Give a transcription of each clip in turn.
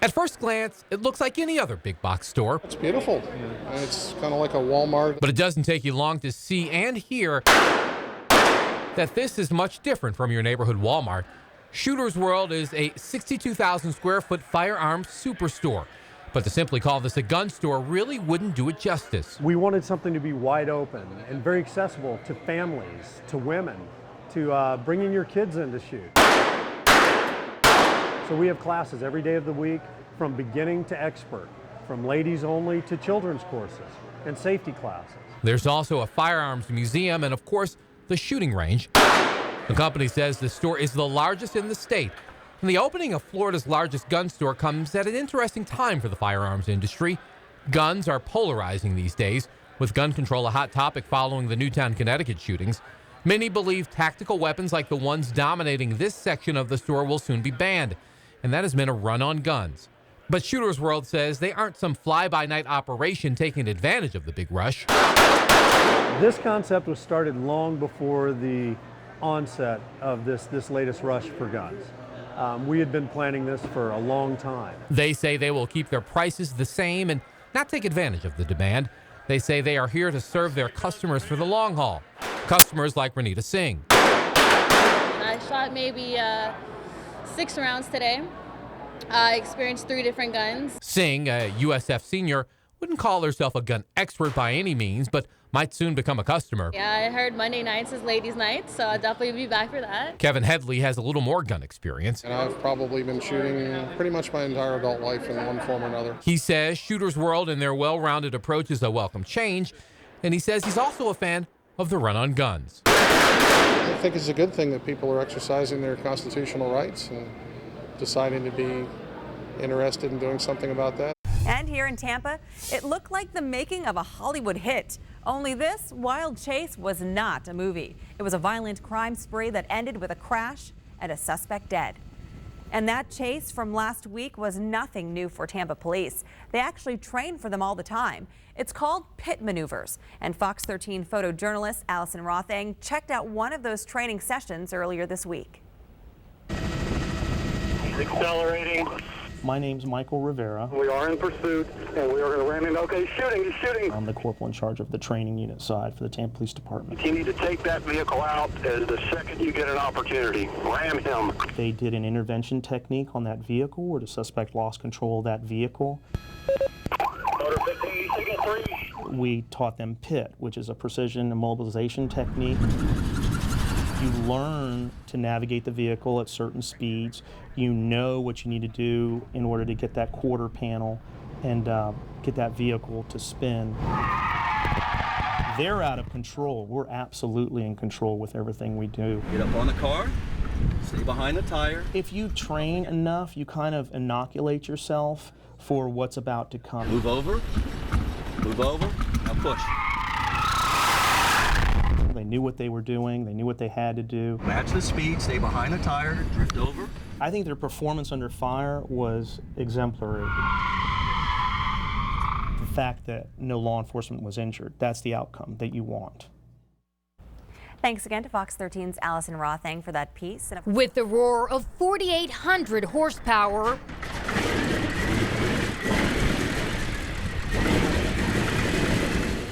At first glance, it looks like any other big box store. It's beautiful. It's kind of like a Walmart. But it doesn't take you long to see and hear that this is much different from your neighborhood Walmart. Shooter's World is a 62,000 square foot firearms superstore. But to simply call this a gun store really wouldn't do it justice. We wanted something to be wide open and very accessible to families, to women, to bringing your kids in to shoot. So we have classes every day of the week, from beginning to expert, from ladies only to children's courses and safety classes. There's also a firearms museum and, of course, the shooting range. The company says the store is the largest in the state. And the opening of Florida's largest gun store comes at an interesting time for the firearms industry. Guns are polarizing these days, with gun control a hot topic following the Newtown, Connecticut shootings. Many believe tactical weapons like the ones dominating this section of the store will soon be banned, and that has meant a run on guns. But Shooter's World says they aren't some fly-by-night operation taking advantage of the big rush. This concept was started long before the onset of this latest rush for guns. We had been planning this for a long time. They say they will keep their prices the same and not take advantage of the demand. They say they are here to serve their customers for the long haul. Customers like Renita Singh. I shot maybe 6 rounds today. I experienced 3 different guns. Singh, a USF senior, wouldn't call herself a gun expert by any means, but might soon become a customer. Yeah, I heard Monday nights is ladies' night, so I'll definitely be back for that. Kevin Headley has a little more gun experience. And I've probably been shooting pretty much my entire adult life in one form or another. He says Shooter's World and their well-rounded approach is a welcome change, and he says he's also a fan of the run on guns. I think it's a good thing that people are exercising their constitutional rights and deciding to be interested in doing something about that. And here in Tampa, it looked like the making of a Hollywood hit. Only this wild chase was not a movie. It was a violent crime spree that ended with a crash and a suspect dead. And that chase from last week was nothing new for Tampa police. They actually train for them all the time. It's called pit maneuvers. And Fox 13 photojournalist Allison Rothang checked out one of those training sessions earlier this week. Accelerating. My name's Michael Rivera. We are in pursuit, and we are going to ram him. Okay, shooting, shooting. I'm the corporal in charge of the training unit side for the Tampa Police Department. You need to take that vehicle out as the second you get an opportunity. Ram him. They did an intervention technique on that vehicle where the suspect lost control of that vehicle. Motor 15, signal 3. We taught them PIT, which is a precision immobilization technique. You learn to navigate the vehicle at certain speeds. You know what you need to do in order to get that quarter panel and get that vehicle to spin. They're out of control. We're absolutely in control with everything we do. Get up on the car, stay behind the tire. If you train enough, you kind of inoculate yourself for what's about to come. Move over, now push. They knew what they were doing, they knew what they had to do. Match the speed, stay behind the tire, drift over. I think their performance under fire was exemplary. The fact that no law enforcement was injured, that's the outcome that you want. Thanks again to Fox 13's Allison Rothang for that piece. With the roar of 4,800 horsepower,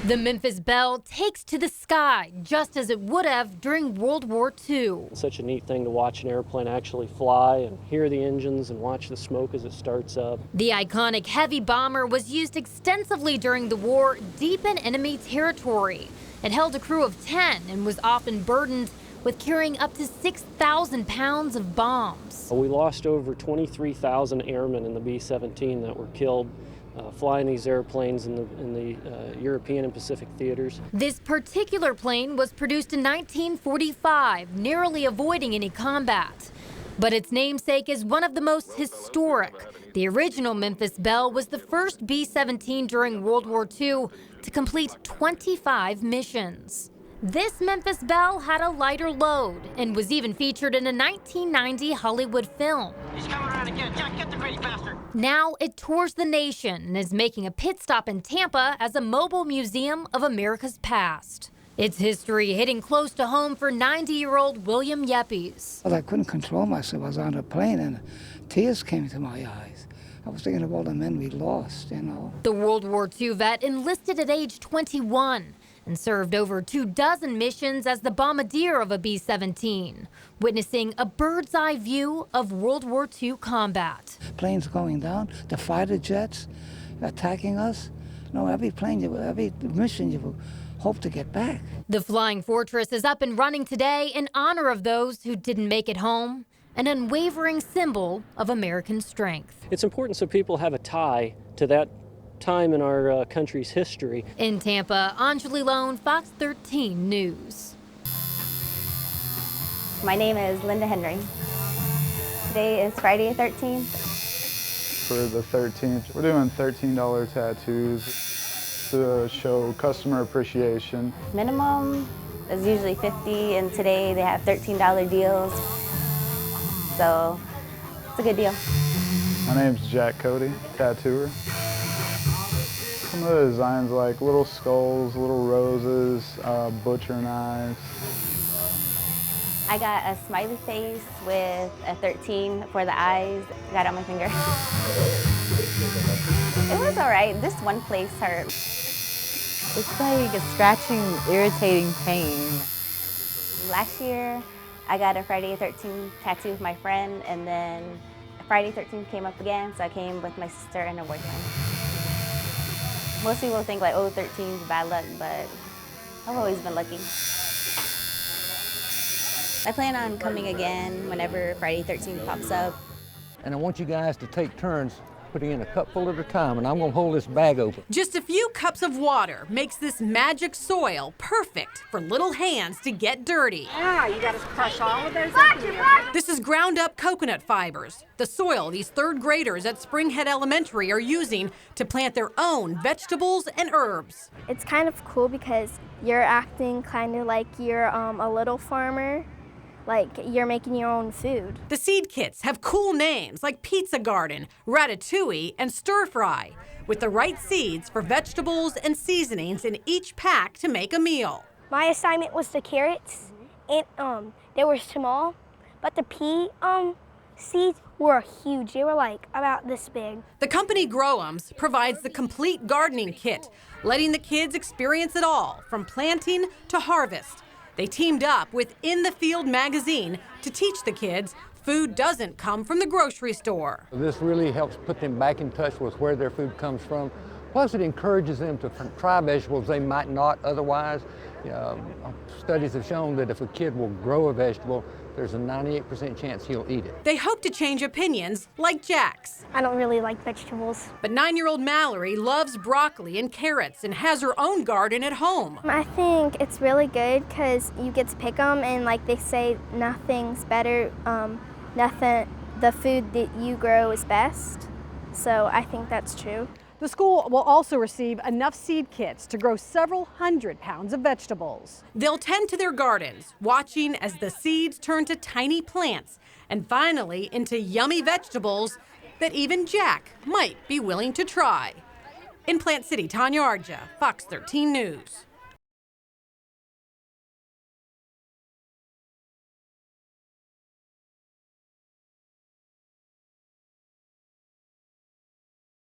the Memphis Belle takes to the sky just as it would have during World War II. It's such a neat thing to watch an airplane actually fly and hear the engines and watch the smoke as it starts up. The iconic heavy bomber was used extensively during the war deep in enemy territory. It held a crew of 10 and was often burdened with carrying up to 6,000 pounds of bombs. We lost over 23,000 airmen in the B-17 that were killed flying these airplanes in the European and Pacific theaters. This particular plane was produced in 1945, narrowly avoiding any combat. But its namesake is one of the most historic. The original Memphis Belle was the first B-17 during World War II to complete 25 missions. This Memphis Belle had a lighter load and was even featured in a 1990 Hollywood film. He's coming around again. Jack, get the Grady bastard. Now it tours the nation and is making a pit stop in Tampa as a mobile museum of America's past. Its history hitting close to home for 90-year-old William Yepes. Well, I couldn't control myself. I was on a plane and tears came to my eyes. I was thinking of all the men we lost, you know. The World War II vet enlisted at age 21 and served over 24 missions as the bombardier of a B-17, witnessing a bird's eye view of World War II combat. Planes going down, the fighter jets attacking us. No, every plane, every mission you hope to get back. The Flying Fortress is up and running today in honor of those who didn't make it home, an unwavering symbol of American strength. It's important so people have a tie to that time in our country's history. In Tampa, Anjali Lone, Fox 13 News. My name is Linda Henry. Today is Friday the 13th. For the 13th, we're doing $13 tattoos to show customer appreciation. Minimum is usually $50, and today they have $13 deals. So it's a good deal. My name's Jack Cody, tattooer. Some of the designs like little skulls, little roses, butcher knives. I got a smiley face with a 13 for the eyes. Got it on my finger. It was all right. This one place hurt. It's like a scratching, irritating pain. Last year, I got a Friday the 13th tattoo with my friend, and then Friday the 13th came up again, so I came with my sister and her boyfriend. Most people think like, oh, 13 is bad luck, but I've always been lucky. I plan on coming again whenever Friday 13th pops up. And I want you guys to take turns putting in a cupful at a time, and I'm gonna hold this bag open. Just a few cups of water makes this magic soil perfect for little hands to get dirty. Ah, you gotta crush all of those. This is ground up coconut fibers, the soil these third graders at Spring Head Elementary are using to plant their own vegetables and herbs. It's kind of cool because you're acting kind of like you're a little farmer. Like you're making your own food. The seed kits have cool names like Pizza Garden, Ratatouille, and Stir Fry, with the right seeds for vegetables and seasonings in each pack to make a meal. My assignment was the carrots, and they were small, but the pea seeds were huge. They were like about this big. The company Growums provides the complete gardening kit, letting the kids experience it all, from planting to harvest. They teamed up with In the Field magazine to teach the kids food doesn't come from the grocery store. This really helps put them back in touch with where their food comes from. Plus, it encourages them to try vegetables they might not otherwise. Studies have shown that if a kid will grow a vegetable, there's a 98% chance he'll eat it. They hope to change opinions, like Jack's. I don't really like vegetables. But 9-year-old Mallory loves broccoli and carrots and has her own garden at home. I think it's really good because you get to pick them, and like they say, nothing's better. The food that you grow is best. So I think that's true. The school will also receive enough seed kits to grow several hundred pounds of vegetables. They'll tend to their gardens, watching as the seeds turn to tiny plants and finally into yummy vegetables that even Jack might be willing to try. In Plant City, Tanya Arja, Fox 13 News.